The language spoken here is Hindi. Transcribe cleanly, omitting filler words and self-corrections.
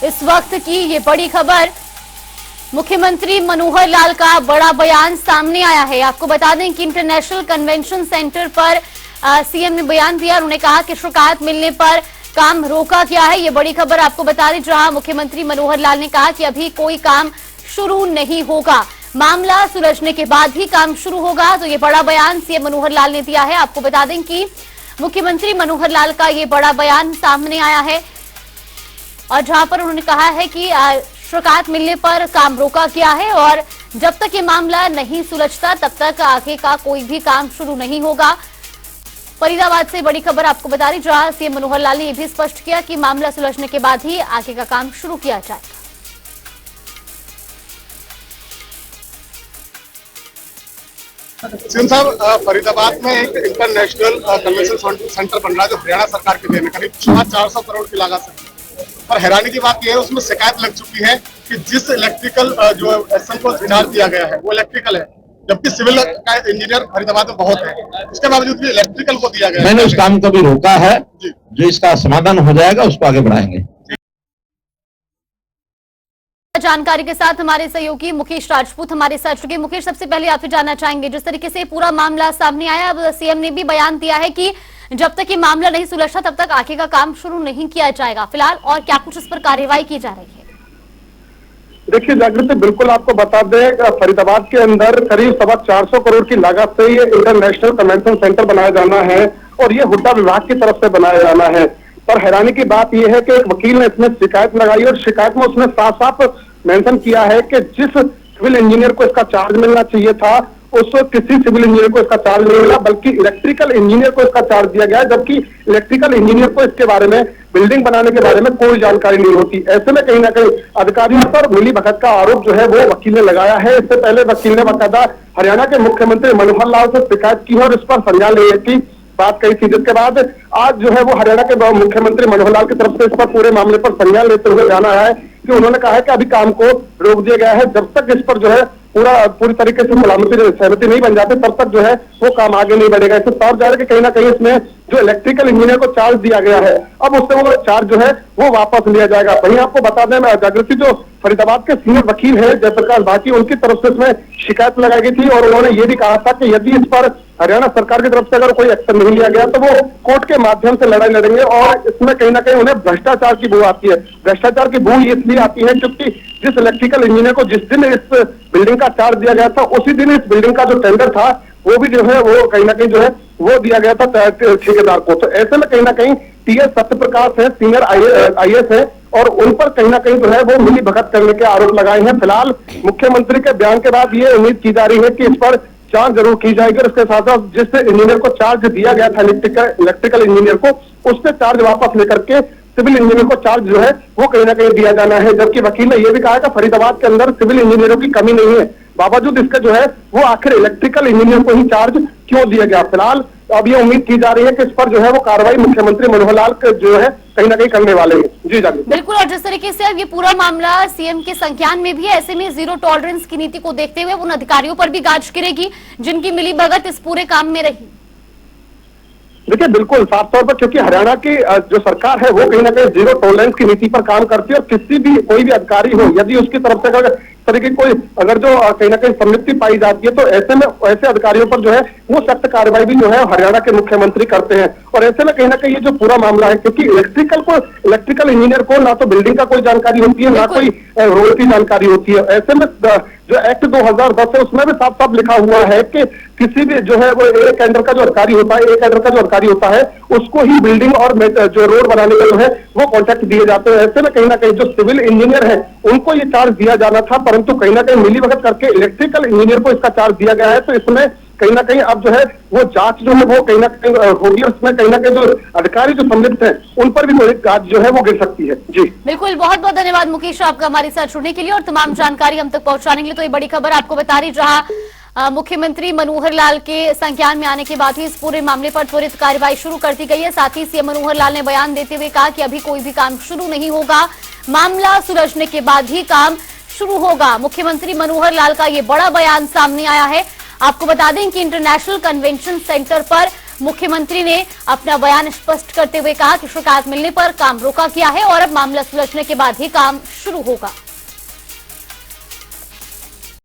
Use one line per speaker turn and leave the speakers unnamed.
इस वक्त की ये बड़ी खबर, मुख्यमंत्री मनोहर लाल का बड़ा बयान सामने आया है। आपको बता दें कि इंटरनेशनल कन्वेंशन सेंटर पर सीएम ने बयान दिया। उन्होंने कहा कि शिकायत मिलने पर काम रोका गया है। ये बड़ी खबर आपको बता दें, जहां मुख्यमंत्री मनोहर लाल ने कहा कि अभी कोई काम शुरू नहीं होगा, मामला सुलझने के बाद ही काम शुरू होगा। तो ये बड़ा बयान सीएम मनोहर लाल ने दिया है। आपको बता दें कि मुख्यमंत्री मनोहर लाल का ये बड़ा बयान सामने आया है और जहां पर उन्होंने कहा है कि शिकायत मिलने पर काम रोका गया है और जब तक ये मामला नहीं सुलझता तब तक आगे का कोई भी काम शुरू नहीं होगा। फरीदाबाद से बड़ी खबर आपको बता रही, जहां सीएम मनोहर लाल ने यह भी स्पष्ट किया कि मामला सुलझने के बाद ही आगे का काम शुरू किया जाएगा।
सीएम साहब, फरीदाबाद में एक इंटरनेशनल कन्वेंशन सेंटर बन रहा है जो हरियाणा सरकार के देन करीब 450 करोड़ की लागत से। और हैरानी की बात यह है, उसमें शिकायत लग चुकी है कि जिस इलेक्ट्रिकल जो एसएम को चार्ज दिया गया है वो इलेक्ट्रिकल है, जबकि सिविल का इंजीनियर फरीदाबाद में बहुत है। इसके बावजूद भी इलेक्ट्रिकल को दिया गया है।
मैंने उस काम को भी रोका है, जो इसका समाधान हो जाएगा उसको आगे बढ़ाएंगे।
जानकारी के साथ हमारे सहयोगी मुकेश राजपूत हमारे साथ जुड़े। मुकेश, सबसे पहले आपसे जानना चाहेंगे, जिस तरीके से पूरा मामला सामने आया, अब सीएम ने भी बयान दिया है कि जब तक ये मामला नहीं सुलझता तब तक आगे का काम शुरू नहीं किया जाएगा फिलहाल, और क्या कुछ इस पर कार्यवाही की जा रही है?
देखिए जागृति, बिल्कुल आपको बता दें, फरीदाबाद के अंदर करीब 425 करोड़ की लागत से ये इंटरनेशनल कन्वेंशन सेंटर बनाया जाना है और ये हुड्डा विभाग की तरफ से बनाया जाना है। पर हैरानी की बात यह है कि एक वकील ने इसमें शिकायत लगाई और शिकायत में उसने साफ साफ मेंशन किया है कि जिस सिविल इंजीनियर को इसका चार्ज मिलना चाहिए था उस किसी सिविल इंजीनियर को इसका चार्ज नहीं मिला, बल्कि इलेक्ट्रिकल इंजीनियर को इसका चार्ज दिया गया, जबकि इलेक्ट्रिकल इंजीनियर को इसके बारे में, बिल्डिंग बनाने के बारे में कोई जानकारी नहीं होती। ऐसे में कहीं ना कहीं अधिकारियों पर मिली भगत का आरोप जो है वो वकील ने लगाया है। इससे पहले वकील ने बाकायदा हरियाणा के मुख्यमंत्री मनोहर लाल से शिकायत की और इस पर संज्ञान लेने की बात कही थी, जिसके बाद आज जो है वो हरियाणा के मुख्यमंत्री मनोहर लाल की तरफ से इस पर पूरे मामले पर संज्ञान लेते हुए जाना है कि उन्होंने कहा है कि अभी काम को रोक दिया गया है, जब तक इस पर जो है पूरी तरीके से सहमति नहीं बन जाते तब तक जो है वो काम आगे नहीं बढ़ेगा। इससे तौर जा रहा है कि कहीं ना कहीं इसमें जो इलेक्ट्रिकल इंजीनियर को चार्ज दिया गया है अब उससे वो चार्ज जो है वो वापस लिया जाएगा। वहीं आपको बता दें, जागृति, जो फरीदाबाद के सीनियर वकील है जयप्रकाश भाटी, उनकी तरफ से इसमें शिकायत लगाई गई थी और उन्होंने ये भी कहा था कि यदि इस पर हरियाणा सरकार की तरफ से अगर कोई एक्शन नहीं लिया गया तो वो कोर्ट के माध्यम से लड़ाई लड़ेंगे। और इसमें कहीं ना कहीं उन्हें भ्रष्टाचार की बू आती है। भ्रष्टाचार की बू इसलिए आती है क्योंकि जिस इलेक्ट्रिकल इंजीनियर को जिस दिन इस बिल्डिंग का चार्ज दिया गया था उसी दिन इस बिल्डिंग का जो टेंडर था वो भी जो है वो कहीं ना कहीं जो है वो दिया गया था ठेकेदार को। तो ऐसे में कहीं ना कहीं टीएस सत्यप्रकाश है, सीनियर आईएएस है, और उन पर कहीं ना कहीं जो है वो मिली भगत करने के आरोप लगाए हैं। फिलहाल मुख्यमंत्री के बयान के बाद ये उम्मीद की जा रही है कि इस पर जांच जरूर की जाएगी और इसके साथ साथ जिस इंजीनियर को चार्ज दिया गया था इलेक्ट्रिकल इंजीनियर को, उससे चार्ज वापस लेकर के सिविल इंजीनियर को चार्ज जो है वो कहीं ना कहीं दिया जाना है। जबकि वकील ने यह भी कहा कि फरीदाबाद के अंदर सिविल इंजीनियरों की कमी नहीं है, बावजूद इसके जो है वो आखिर इलेक्ट्रिकल इंजीनियर को ही चार्ज क्यों दिया गया। फिलहाल अब ये उम्मीद की जा रही है कि इस पर जो है वो कार्रवाई मुख्यमंत्री मनोहर लाल जो है कहीं ना कहीं करने वाले हैं। जी जानी, बिल्कुल।
और जिस तरीके से अब ये पूरा मामला सीएम के संज्ञान में भी है, ऐसे में जीरो टॉलरेंस की नीति को देखते हुए उन अधिकारियों पर भी गाज गिरेगी जिनकी मिलीभगत इस पूरे काम में रही।
देखिए बिल्कुल साफ तौर पर, क्योंकि हरियाणा की जो सरकार है वो कहीं ना कहीं जीरो टॉलरेंस की नीति पर काम करती है और किसी भी कोई भी अधिकारी हो यदि उसकी तरफ से तरीके कोई अगर जो कहीं ना कहीं संलिप्ति पाई जाती है तो ऐसे में ऐसे अधिकारियों पर जो है वो सख्त कार्रवाई भी जो है हरियाणा के मुख्यमंत्री करते हैं। और ऐसे में कहीं ना कहीं ये जो पूरा मामला है, क्योंकि इलेक्ट्रिकल इंजीनियर को ना तो बिल्डिंग का कोई जानकारी होती है ना कोई रोड की जानकारी होती है। ऐसे में जो एक्ट 2010 है उसमें भी साफ साफ लिखा हुआ है कि किसी भी जो है वो एक कैडर का जो अधिकारी होता है उसको ही बिल्डिंग और जो रोड बनाने का जो है वो कॉन्ट्रैक्ट दिए जाते हैं। ऐसे में कहीं ना कहीं जो सिविल इंजीनियर है उनको ये चार्ज दिया जाना था, परंतु कहीं ना कहीं मिलीभगत करके इलेक्ट्रिकल इंजीनियर को इसका चार्ज दिया गया है। तो इसमें कहीं ना कहीं अब जो है वो जांच जो है वो कहीं ना कहीं होगी, उसमें कहीं ना कहीं जो अधिकारी जो संलिप्त हैं उन पर भी कोई जांच जो है वो गिर सकती है। जी
बिल्कुल, बहुत बहुत धन्यवाद मुकेश आपका हमारे साथ जुड़ने के लिए और तमाम जानकारी हम तक पहुंचाने के लिए। तो ये बड़ी खबर आपको बता रही, जहां मुख्यमंत्री मनोहर लाल के संज्ञान में आने के बाद ही इस पूरे मामले पर त्वरित कार्रवाई शुरू कर दी गई है। साथ ही सीएम मनोहर लाल ने बयान देते हुए कहा कि अभी कोई भी काम शुरू नहीं होगा, मामला सुलझने के बाद ही काम शुरू होगा। मुख्यमंत्री मनोहर लाल का ये बड़ा बयान सामने आया है। आपको बता दें कि इंटरनेशनल कन्वेंशन सेंटर पर मुख्यमंत्री ने अपना बयान स्पष्ट करते हुए कहा कि शिकायत मिलने पर काम रोका गया है और अब मामला सुलझने के बाद ही काम शुरू होगा।